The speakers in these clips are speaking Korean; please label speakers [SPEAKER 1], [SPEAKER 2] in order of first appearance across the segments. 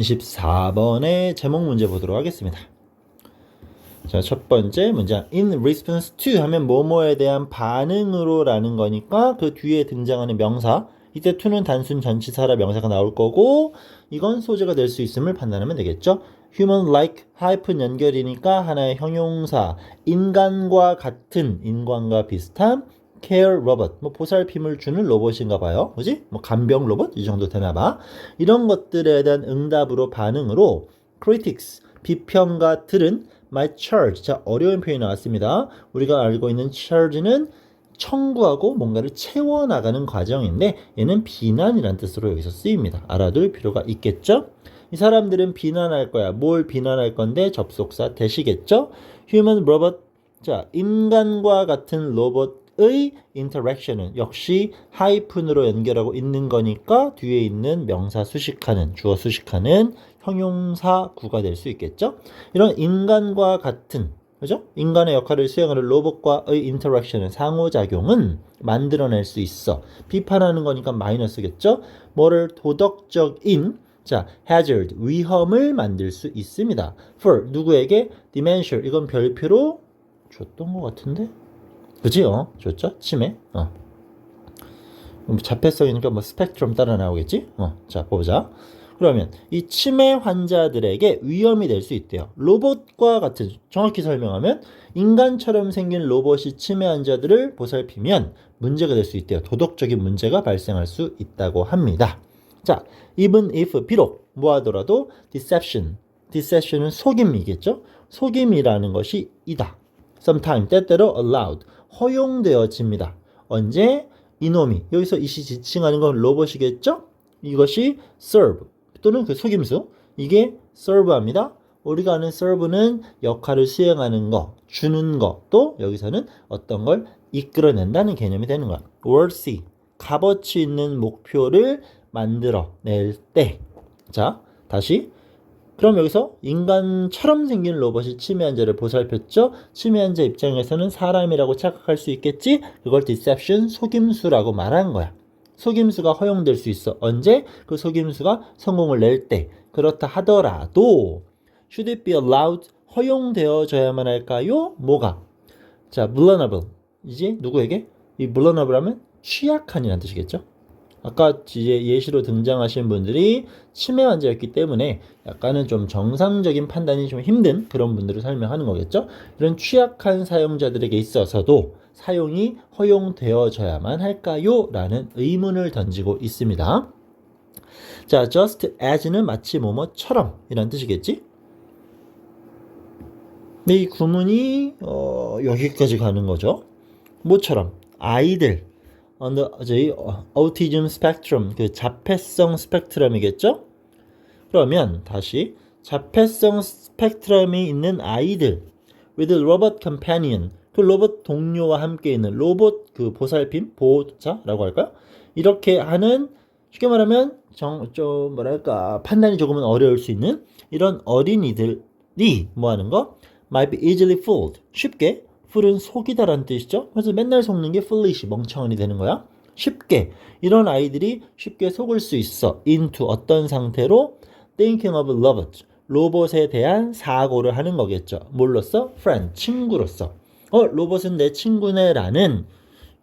[SPEAKER 1] 24번의 제목 문제 보도록 하겠습니다. 자, 첫 번째 문장. In response to 하면 뭐뭐에 대한 반응으로 라는 거니까 그 뒤에 등장하는 명사, 이때 to는 단순 전치사라 명사가 나올 거고 이건 소재가 될 수 있음을 판단하면 되겠죠. human like 하이픈 연결이니까 하나의 형용사, 인간과 같은, 인간과 비슷한 care robot, 뭐 보살핌을 주는 로봇인가 봐요. 그지? 뭐 간병 로봇 이 정도 되나 봐. 이런 것들에 대한 응답으로 반응으로 critics, 비평가들은 might charge. 자, 어려운 표현이 나왔습니다. 우리가 알고 있는 charge는 청구하고 뭔가를 채워나가는 과정인데 얘는 비난이란 뜻으로 여기서 쓰입니다. 알아둘 필요가 있겠죠? 이 사람들은 비난할 거야. 뭘 비난할 건데 접속사 대시겠죠? human robot. 자, 인간과 같은 로봇의 interaction은 역시 하이픈으로 연결하고 있는 거니까 뒤에 있는 명사 수식하는, 주어 수식하는 형용사 구가 될 수 있겠죠? 이런 인간과 같은, 그죠? 인간의 역할을 수행하는 로봇과의 인터랙션은 상호작용은 만들어낼 수 있어. 비판하는 거니까 마이너스겠죠? 뭐를 도덕적인, 자, hazard, 위험을 만들 수 있습니다. for, 누구에게? dimension, 이건 별표로 줬던 것 같은데? 그지요? 줬죠? 치매? 자폐성이니까 뭐 스펙트럼 따라 나오겠지? 자, 보자. 그러면 이 치매 환자들에게 위험이 될 수 있대요. 로봇과 같은, 정확히 설명하면 인간처럼 생긴 로봇이 치매 환자들을 보살피면 문제가 될 수 있대요. 도덕적인 문제가 발생할 수 있다고 합니다. 자, even if, 비록 뭐하더라도 deception은 속임이겠죠? 속임이라는 것이 이다. sometime, 때때로 allowed, 허용되어집니다. 언제? 이놈이, 여기서 이시 지칭하는 건 로봇이겠죠? 이것이 serve 또는 그 속임수, 이게 serve합니다. 우리가 아는 serve는 역할을 수행하는 거, 주는 거, 또 여기서는 어떤 걸 이끌어낸다는 개념이 되는 거야. worthy, 값어치 있는 목표를 만들어낼 때. 자, 다시. 그럼 여기서 인간처럼 생긴 로봇이 치매 환자를 보살폈죠. 치매 환자 입장에서는 사람이라고 착각할 수 있겠지. 그걸 deception, 속임수라고 말한 거야. 속임수가 허용될 수 있어. 언제? 그 속임수가 성공을 낼 때. 그렇다 하더라도 should it be allowed? 허용되어져야만 할까요? 뭐가? 자, vulnerable. 이제 누구에게? 이 vulnerable 하면 취약한이라는 뜻이겠죠. 아까 이제 예시로 등장하신 분들이 치매 환자였기 때문에 약간은 좀 정상적인 판단이 좀 힘든 그런 분들을 설명하는 거겠죠. 이런 취약한 사용자들에게 있어서도 사용이 허용되어져야만 할까요? 라는 의문을 던지고 있습니다. 자, just as는 마치 뭐뭐처럼 이란 뜻이겠지? 근데 이 구문이 여기까지 가는 거죠. 뭐처럼? 아이들 under the autism spectrum, 그 자폐성 스펙트럼이겠죠? 그러면 다시 자폐성 스펙트럼이 있는 아이들 with robot companion, 그 로봇 동료와 함께 있는 로봇 그 보살핌, 보호자라고 할까요? 이렇게 하는, 쉽게 말하면 좀 뭐랄까 판단이 조금은 어려울 수 있는 이런 어린이들이 뭐 하는 거? might be easily fooled, 쉽게, fool은 속이다라는 뜻이죠. 그래서 맨날 속는 게 foolish, 멍청한이 되는 거야. 쉽게, 이런 아이들이 쉽게 속을 수 있어. into 어떤 상태로? thinking of robot, 로봇에 대한 사고를 하는 거겠죠. 뭘로써? friend, 친구로서. 로봇은 내 친구네 라는,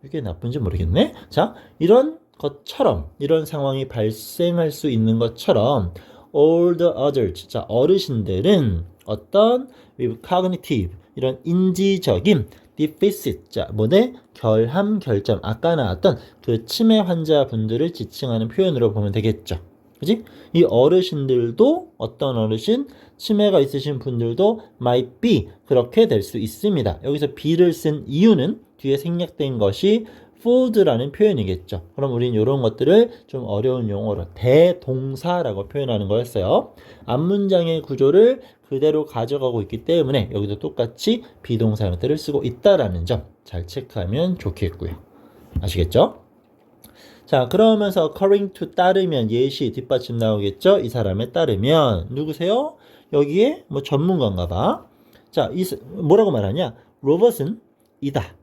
[SPEAKER 1] 이게 나쁜지 모르겠네. 자, 이런 것처럼, 이런 상황이 발생할 수 있는 것처럼 all the others, 자, 어르신들은 어떤 with cognitive, 이런 인지적인 deficit, 자, 뭐네? 결함, 결점, 아까 나왔던 그 치매 환자분들을 지칭하는 표현으로 보면 되겠죠. 그지? 이 어르신들도, 어떤 어르신, 치매가 있으신 분들도 might be, 그렇게 될 수 있습니다. 여기서 be를 쓴 이유는 뒤에 생략된 것이 fooled라는 표현이겠죠. 그럼 우린 이런 것들을 좀 어려운 용어로 대동사라고 표현하는 거였어요. 앞문장의 구조를 그대로 가져가고 있기 때문에 여기도 똑같이 비동사 형태를 쓰고 있다라는 점 잘 체크하면 좋겠고요. 아시겠죠? 자, 그러면서 according to 따르면, 예시 뒷받침 나오겠죠? 이 사람에 따르면 누구세요? 여기에 뭐 전문가인가 봐. 자, 뭐라고 말하냐? 로봇은 이다.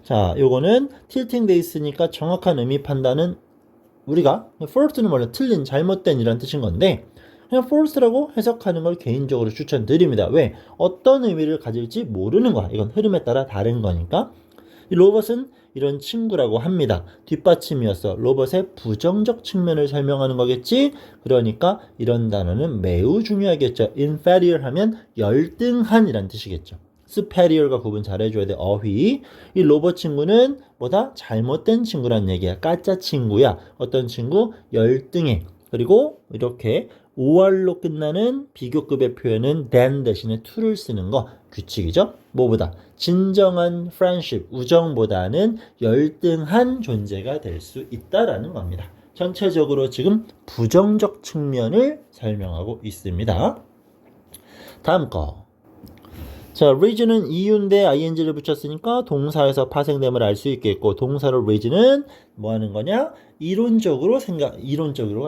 [SPEAKER 1] 자, 요거는 tilting 돼 있으니까 정확한 의미 판단은 우리가 false는 원래 틀린, 잘못된 이란 뜻인 건데, 그냥 false라고 해석하는 걸 개인적으로 추천드립니다. 왜? 어떤 의미를 가질지 모르는 거야. 이건 흐름에 따라 다른 거니까. 이 로봇은 이런 친구라고 합니다. 뒷받침이었어. 로봇의 부정적 측면을 설명하는 거겠지? 그러니까 이런 단어는 매우 중요하겠죠. inferior 하면 열등한이란 뜻이겠죠. superior과 구분 잘해줘야 돼. 어휘. 이 로봇 친구는 뭐다? 잘못된 친구란 얘기야. 까짜 친구야. 어떤 친구? 열등해. 그리고 이렇게 5월로 끝나는 비교급의 표현은 than 대신에 to를 쓰는 거 규칙이죠. 뭐보다? 진정한 friendship, 우정보다는 열등한 존재가 될 수 있다라는 겁니다. 전체적으로 지금 부정적 측면을 설명하고 있습니다. 다음 거. 자, reason은 이유인데 ing를 붙였으니까 동사에서 파생됨을 알 수 있겠고, 동사로 reason은 뭐 하는 거냐? 이론적으로가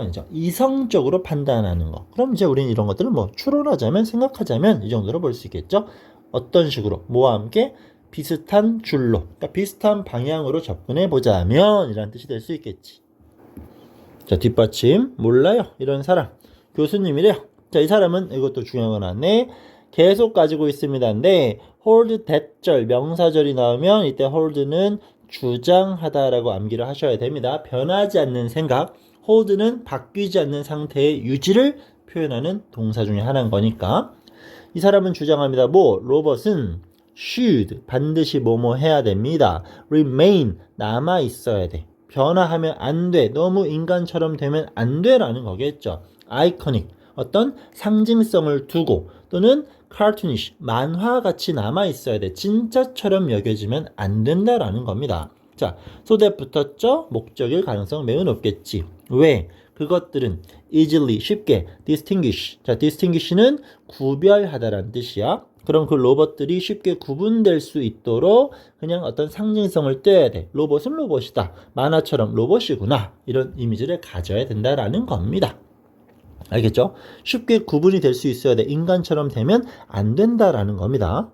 [SPEAKER 1] 아니죠. 이성적으로 판단하는 거. 그럼 이제 우리는 이런 것들을 뭐 추론하자면, 생각하자면 이 정도로 볼 수 있겠죠. 어떤 식으로? 뭐와 함께? 비슷한 줄로, 그러니까 비슷한 방향으로 접근해 보자면 이란 뜻이 될 수 있겠지. 자, 뒷받침. 몰라요. 이런 사람. 교수님이래요. 자, 이 사람은 이것도 중요한 거 나왔네. 계속 가지고 있습니다인데 hold that절 명사절이 나오면 이때 hold는 주장하다라고 암기를 하셔야 됩니다. 변하지 않는 생각, hold는 바뀌지 않는 상태의 유지를 표현하는 동사 중에 하나인 거니까 이 사람은 주장합니다. 뭐? 로봇은 should 반드시 뭐뭐 해야 됩니다. remain 남아 있어야 돼. 변화하면 안 돼. 너무 인간처럼 되면 안 돼라는 거겠죠. iconic 어떤 상징성을 두고 또는 cartoonish 만화같이 남아 있어야 돼. 진짜처럼 여겨지면 안 된다라는 겁니다. 자, so that 붙었죠? 목적일 가능성 매우 높겠지. 왜? 그것들은 easily 쉽게 distinguish. 자, distinguish는 구별하다라는 뜻이야. 그럼 그 로봇들이 쉽게 구분될 수 있도록 그냥 어떤 상징성을 떼야 돼. 로봇은 로봇이다. 만화처럼 로봇이구나. 이런 이미지를 가져야 된다라는 겁니다. 알겠죠? 쉽게 구분이 될 수 있어야 돼. 인간처럼 되면 안 된다라는 겁니다.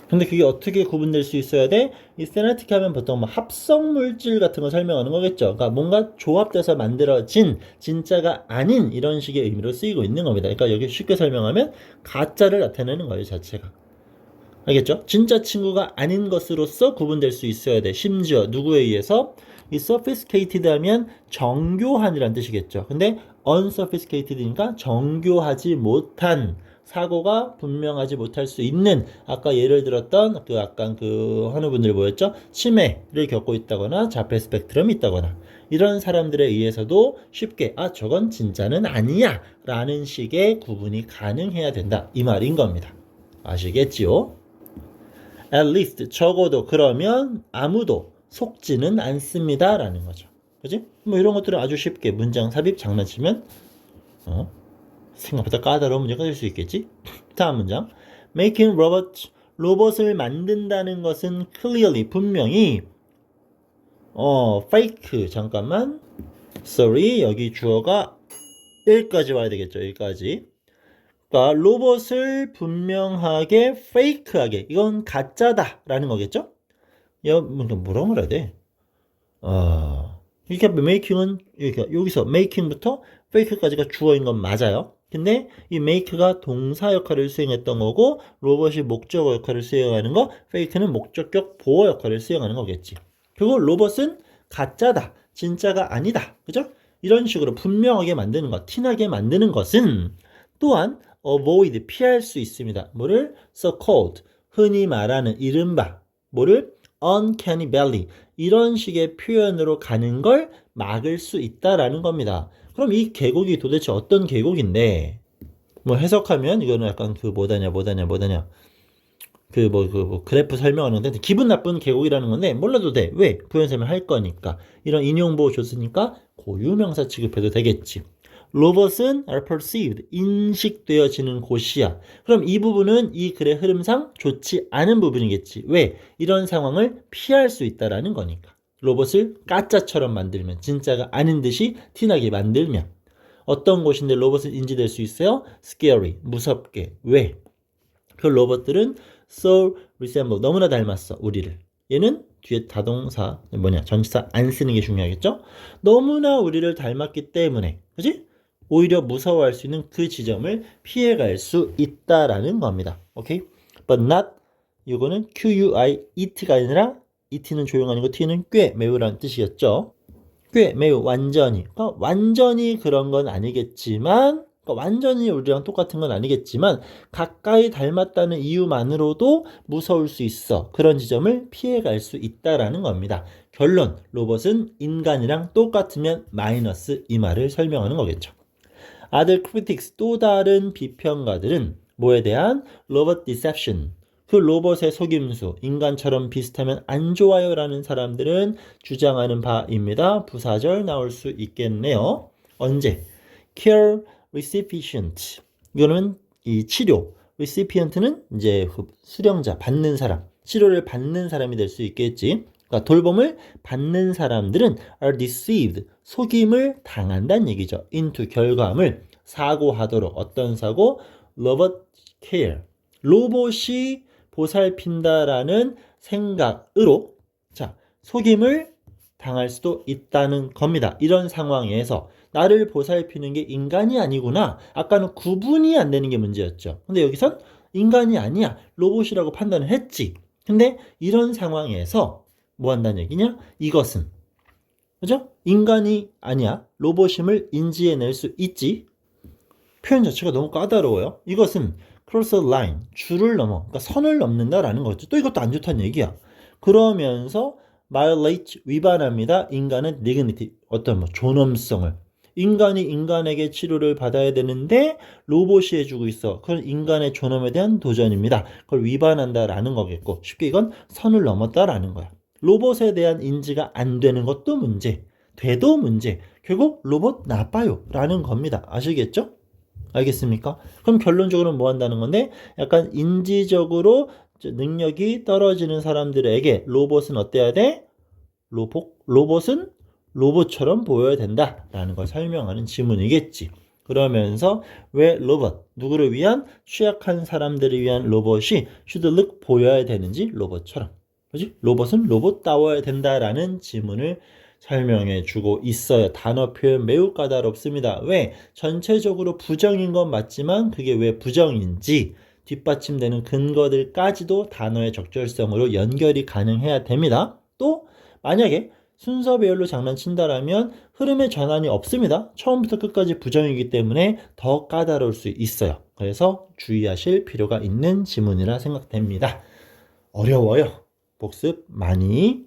[SPEAKER 1] 근데 그게 어떻게 구분될 수 있어야 돼? 이 세네틱 하면 보통 뭐 합성 물질 같은 거 설명하는 거겠죠. 그러니까 뭔가 조합돼서 만들어진 진짜가 아닌 이런 식의 의미로 쓰이고 있는 겁니다. 그러니까 여기 쉽게 설명하면 가짜를 나타내는 거예요, 자체가. 알겠죠? 진짜 친구가 아닌 것으로서 구분될 수 있어야 돼. 심지어 누구에 의해서? 이 sophisticated 하면 정교한이란 뜻이겠죠. 근데 unsophisticated니까 정교하지 못한, 사고가 분명하지 못할 수 있는, 아까 예를 들었던 그 약간 그 어느 분들이 뭐였죠? 치매를 겪고 있다거나 자폐 스펙트럼이 있다거나 이런 사람들에 의해서도 쉽게 저건 진짜는 아니야 라는 식의 구분이 가능해야 된다 이 말인 겁니다. 아시겠지요? At least 적어도 그러면 아무도 속지는 않습니다 라는 거죠. 그지? 뭐 이런 것들은 아주 쉽게 문장 삽입 장난치면 생각보다 까다로운 문제가 될 수 있겠지. 다음 문장. Making robot, 로봇을 만든다는 것은 clearly, 분명히 fake, 잠깐만. sorry, 여기 주어가 1까지 와야 되겠죠. 1까지. 그러니까 로봇을 분명하게 fake하게, 이건 가짜다 라는 거겠죠. 뭐라고 말해야 돼? 이렇게 making은 여기서 making부터 fake까지가 주어인 건 맞아요. 근데 이 make가 동사 역할을 수행했던 거고 로봇이 목적어 역할을 수행하는 거, fake는 목적격 보어 역할을 수행하는 거겠지. 그리고 로봇은 가짜다, 진짜가 아니다. 그죠? 이런 식으로 분명하게 만드는 것, 티나게 만드는 것은 또한 avoid, 피할 수 있습니다. 뭐를? so called, 흔히 말하는 이른바 뭐를? uncanny valley, 이런 식의 표현으로 가는 걸 막을 수 있다라는 겁니다. 그럼 이 계곡이 도대체 어떤 계곡인데, 뭐 해석하면 이거는 약간 그 뭐다냐 그래프 설명하는 건데 기분 나쁜 계곡이라는 건데 몰라도 돼. 왜? 부연 설명할 거니까. 이런 인용보호 줬으니까 고유명사 취급해도 되겠지. 로봇은 are perceived, 인식되어지는 곳이야. 그럼 이 부분은 이 글의 흐름상 좋지 않은 부분이겠지. 왜? 이런 상황을 피할 수 있다라는 거니까. 로봇을 가짜처럼 만들면, 진짜가 아닌 듯이 티나게 만들면. 어떤 곳인데 로봇은 인지될 수 있어요? scary, 무섭게. 왜? 그 로봇들은 so resemble, 너무나 닮았어, 우리를. 얘는 뒤에 다동사, 전치사 안 쓰는 게 중요하겠죠? 너무나 우리를 닮았기 때문에, 그지? 오히려 무서워할 수 있는 그 지점을 피해갈 수 있다라는 겁니다. 오케이? But not 이거는 QUIET가 아니라 ET는 조용하니고 T는 꽤 매우라는 뜻이었죠. 꽤 매우 완전히. 그러니까 완전히 그런 건 아니겠지만 그러니까 완전히 우리랑 똑같은 건 아니겠지만 가까이 닮았다는 이유만으로도 무서울 수 있어. 그런 지점을 피해갈 수 있다라는 겁니다. 결론, 로봇은 인간이랑 똑같으면 마이너스 이 말을 설명하는 거겠죠. Other critics, 또 다른 비평가들은 뭐에 대한 로봇 디셉션, 그 로봇의 속임수, 인간처럼 비슷하면 안 좋아요 라는 사람들은 주장하는 바입니다. 부사절 나올 수 있겠네요. 언제? Care recipient, 이거는 이 치료, recipient는 이제 그 수령자, 받는 사람, 치료를 받는 사람이 될 수 있겠지. 그러니까 돌봄을 받는 사람들은 are deceived, 속임을 당한다는 얘기죠. into, 결과물, 사고하도록. 어떤 사고? robot care, 로봇이 보살핀다라는 생각으로 자, 속임을 당할 수도 있다는 겁니다. 이런 상황에서 나를 보살피는 게 인간이 아니구나. 아까는 구분이 안 되는 게 문제였죠. 근데 여기선 인간이 아니야. 로봇이라고 판단을 했지. 근데 이런 상황에서 뭐 한다는 얘기냐? 이것은 그죠? 인간이 아니야. 로봇임을 인지해낼 수 있지. 표현 자체가 너무 까다로워요. 이것은 cross a line, 줄을 넘어, 그러니까 선을 넘는다라는 거죠. 또 이것도 안 좋다는 얘기야. 그러면서 violate, 위반합니다. 인간은 dignity, 어떤 뭐 존엄성을. 인간이 인간에게 치료를 받아야 되는데 로봇이 해주고 있어. 그건 인간의 존엄에 대한 도전입니다. 그걸 위반한다라는 거겠고, 쉽게 이건 선을 넘었다라는 거야. 로봇에 대한 인지가 안 되는 것도 문제, 돼도 문제. 결국 로봇 나빠요 라는 겁니다. 아시겠죠? 알겠습니까? 그럼 결론적으로 뭐 한다는 건데, 약간 인지적으로 능력이 떨어지는 사람들에게 로봇은 어때야 돼? 로봇은 로봇처럼 보여야 된다라는 걸 설명하는 지문이겠지. 그러면서 왜 로봇, 누구를 위한? 취약한 사람들을 위한 로봇이 should look, 보여야 되는지 로봇처럼. 그지? 로봇은 로봇다워야 된다라는 지문을 설명해 주고 있어요. 단어 표현 매우 까다롭습니다. 왜? 전체적으로 부정인 건 맞지만 그게 왜 부정인지 뒷받침되는 근거들까지도 단어의 적절성으로 연결이 가능해야 됩니다. 또 만약에 순서배열로 장난친다라면 흐름의 전환이 없습니다. 처음부터 끝까지 부정이기 때문에 더 까다로울 수 있어요. 그래서 주의하실 필요가 있는 지문이라 생각됩니다. 어려워요. 복습 많이